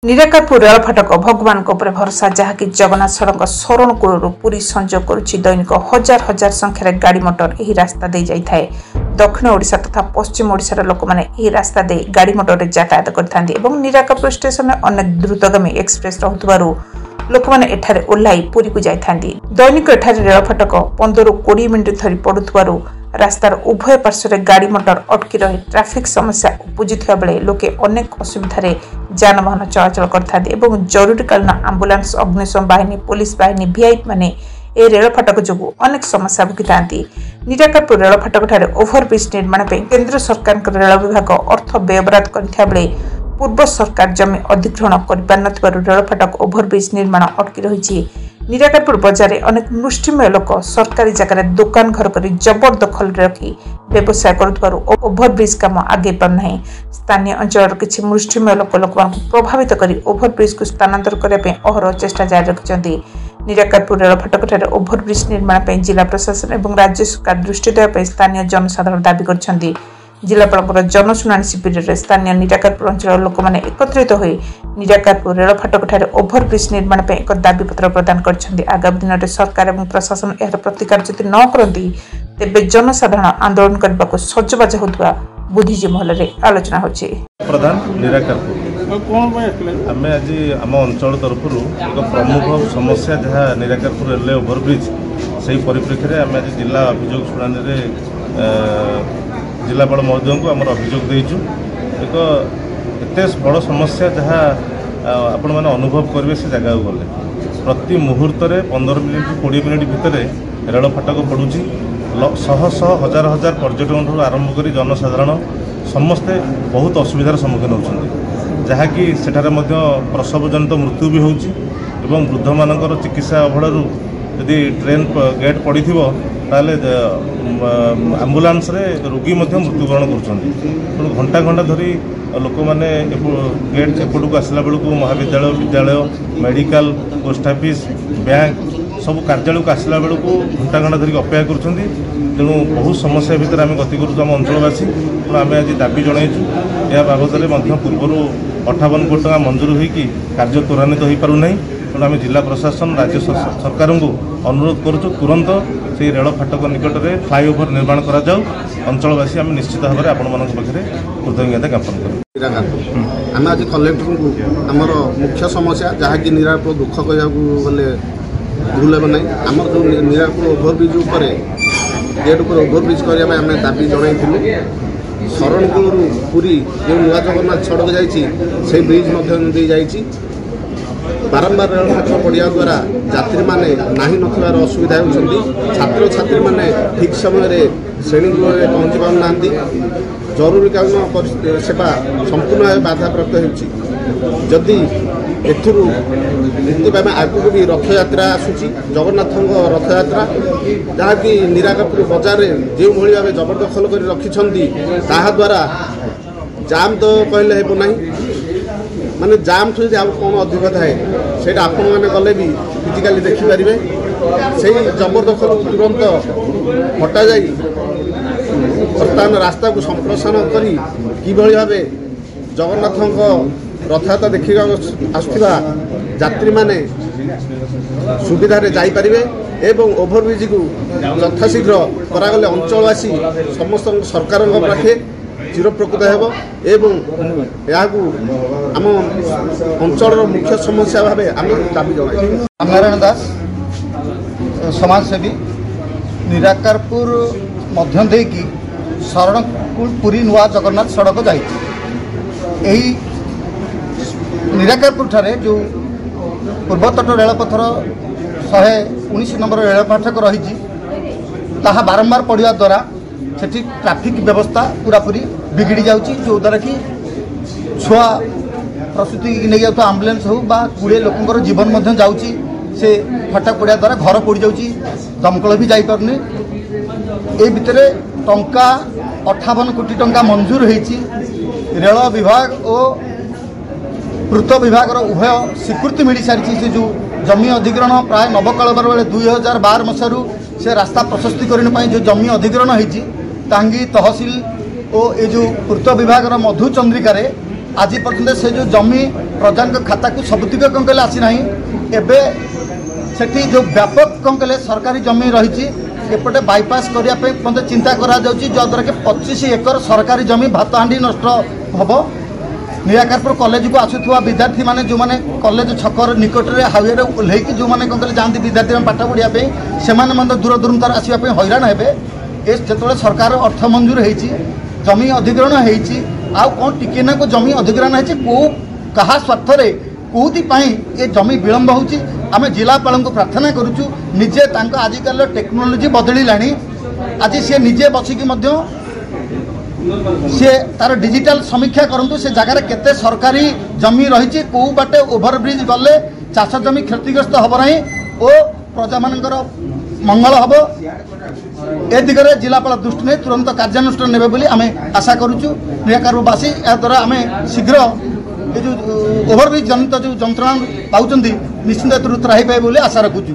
Nirakarpur rail फाटक भगवान भरोसा जहाँकि जगन्नाथ सड़क शरण कूल पुरी संजोग करुछि। दैनिक हजार हजार संख्यार गाड़ी मोटर यही रास्ता दे जाए। दक्षिण ओडिशा तथा पश्चिम ओडिशार लोक मैंने यही रास्ता दे गाड़ी मोटर यातायात करते। निराकारपुर स्टेशन में अनेक द्रुतगामी एक्सप्रेस रहु लोक मैंने एठारे ओह्लाई पुरी को जाइथांती। दैनिक एठारे रेल फाटक 15-20 मिनिट धरी पड़ुथिबारु रास्तार उभय पार्श्व गाड़ी मोटर अटकी रही ट्राफिक समस्या उपजुवा बेले लोके अनेक असुविधार जानवाहन चलाचल करते। जरूरीकालीन आंबुलांस अग्निशम बाहिनी पुलिस बाहिनी वीआईपी माने ए रेल फाटक जो अनेक समस्या भुगी था। निराकारपुर रेल फाटक ओभरब्रिज निर्माण केंद्र सरकार रेल विभाग अर्थ व्ययबराद कर पूर्व सरकार जमी अधिग्रहण कर रेल फाटक ओभरब्रिज निर्माण अटकी रही। निराकारपुर बजार में अनेक मुष्टिमेय लोक सरकारी जगह दुकान घर कर जबरदखल रखी व्यवसाय करुथिबारु ओभरब्रिज काम आगे पारना। स्थानीय अंचल किसी मुष्टिमेय लोक प्रभावित कर ओभरब्रिज को स्थानांतर करने अहर चेष्टा जारी रखिंट। निराकारपुर रेल फाटक ओभरब्रिज निर्माण जिला प्रशासन और राज्य सरकार दृष्टि देवाई स्थानीय जनसाधारण दाबी कर जिलापाल जनशुणाणी शिविर में स्थानीय निराकारपुर अंचल लोक मैंने एकत्रित हो निराकारपुर रेल फाटक ओभरब्रिज निर्माण एक दाबीपत्र प्रदान कर। आगामी दिन में सरकार और प्रशासन यार प्रतिकार जदि न करती तेबे जनसाधारण आंदोलन करने को सजबाज होता बुद्धिजीवी महल में आलोचना हो। प्रधान निराकारपुर आम आज आम अंचल तरफ एक प्रमुख समस्या जहाँ निराकारपुर रेलवे ओभरब्रिज से परिप्रेक्षी में आम आज जिला अभियोग शुणानी जिलापाल महोदय को आम अभियोग देचु। एक एत बड़ समस्या जहाँ आपण मैंने अनुभव करेंगे से जगह गले प्रति मुहूर्त 15 मिनिट 20 मिनिट भितर रेल फाटक पड़ुची। शह शह हजार हजार पर्यटक आरंभ कर जनसाधारण समस्ते बहुत असुविधार सम्मुखीन होती जहाँकि सेठारे प्रसव जनित मृत्यु भी होची एवं वृद्ध मानकर चिकित्सा अवहेलू यदि ट्रेन गेट पड़ी ताले आंबुलांस रे रोगी मृत्युवरण कर घंटा घंटा धरी लोक मैंने गेट एपट को आसला बेलू महाविद्यालय विद्यालय मेडिकल पोस्ट ऑफिस बैंक सब कार्यालय को आसला बेलू घंटा घंटा धरिक अपेक्षा कर तेणु बहुत समस्या भितर आम गति करूँ आम अंचलवासी। तेणु आम आज दाबी जनईचु यह बाबद पूर्व 58 कोटी टका मंजूर होगी कार्य त्वरान्वित हो पारना। तेणु आम जिला प्रशासन राज्य सरकार को अनुरोध करुँ तुरंत से रेल फाटक निकट में फ्लाईओवर निर्माण करा जाऊ। अंचलवासी आम निश्चित भाव में आपण मान पाखे कृतज्ञता ज्ञापन करूँ। आम आज कलेक्टर को आमर मुख्य समस्या जहाँकि निराकारपुर दुख कहूँ गले भूल हे ना आम जो निराकारपुर ओभरब्रिज गेट पर ओभरब्रिज करने आम दाबी जनईलु। शरणकूल पुरी जो नुआ जगन्नाथ सड़क जाइए ब्रिज जा बारंबार रेल फाटक पड़ा द्वारा यात्री मैंने नाही नथिबार असुविधा होती। छात्र छात्री मैंने ठीक समय श्रेणीगृह में पहुँची पाना जरूरीकालीन सेवा संपूर्ण बाधाप्राप्त होती। एथुरु मुक्ति आगू भी रथयात्रा आसूची जगन्नाथ रथयात्रा जहाँकि निराकारपुर बजार में जो भाव जबरदखल कर रखिंट ताद्वारा जाम तो कहले हेब ना माने जाम ठू आउ कौन अधिक थाए से आपण मैंने गले भी फिजिकाली देखिपारे से जबरदखल तुरंत हटा जा बर्तमान रास्ता को संप्रसारण कर किभली भाव जगन्नाथ रथयात्रा देखा आसुवा यात्री मैंने सुविधा जापरे एवं ओभरब्रिज को यथाशीघ्र करागले अंचलवासी समस्त सरकार पाखे चिरप्रकृत हेबो एवं याकू आम अंचल मुख्य समस्या भाव आम दाबी जनाई। नारायण दास समाजसेवी निराकारपुर मध्य देकी शरणकूल पुरी नुआ जगन्नाथ सड़क जाई निराकारपुर ठारे जो पूर्वतट रेलपथर 119 नंबर रेल फाटक रही बारंबार पड़ा द्वारा सेठी ट्रैफिक व्यवस्था पूरापूरी बिगड़ी जाउची जो द्वारा कि छुआ प्रसूति नहीं जाता आम्बुलांस हो 20 लोकंर जीवन मध्य जाउची से फाटक पड़ा द्वारा घर पड़ जाउची दमकल भी जाई पारनी। ए भितर टंका 58 कोटी टंका मंजूर होईची रेल विभाग और पूर्त विभाग उभय स्वीकृति मिल सारी से जो जमी अधिग्रहण प्राय नवकलबर बेले 2012 मसीह से रास्ता प्रशस्तीकरण जो जमी अधिग्रहण होती तहसील और ये जो पूर्त विभाग मधुचंद्रिकार आज पर्यंत से जो जमी प्रजा खाता को सबुतिक कौन कहले आसी ना एबे सेठी जो व्यापक कौन कहले सरकारी जमी रही एपटे बाईपास करने मत चिंता कराद्वारा कि 25 एकर सरकारी जमी भात हांडी नष्ट हम निराकारपुर कॉलेज को आसुवा विद्यार्थी माने जो माने कॉलेज छकर निकट में हाईवे ओह्लैक जो मैंने कौन जाती विद्यार्थी पाठ पढ़ापी से दूर दूरांतर आसवाई हैरान हे जो सरकार अर्थ मंजूर होती जमी अधिग्रहण होती आउ कौन टिके ना को जमी अधिग्रहण होती कौ क्या स्वार्थ कौपाई ये जमी विलम्ब होची आम जिलापाल को प्रार्थना करुचु निजे आजिकल टेक्नोलोजी बदलिला आज सी निजे बसिकी सी तार डिजिटल समीक्षा करूँ से जगार केते सरकारी जमी रही कौ बाटे ओभरब्रिज गले चाष जमी क्षतिग्रस्त हम ना और प्रजा मानकर मंगल हम ए दिगरे जिलापाल दृष्टि नहीं तुरंत कार्यानुष्ठान नेबे बोली आम आशा करुचु निराकारवासी याद्वारा आम शीघ्र ये जो ओभरब्रिज जनित जो जंत्रणा पाँच निश्चिंत त्राही पाए बोली आशा रखुचु।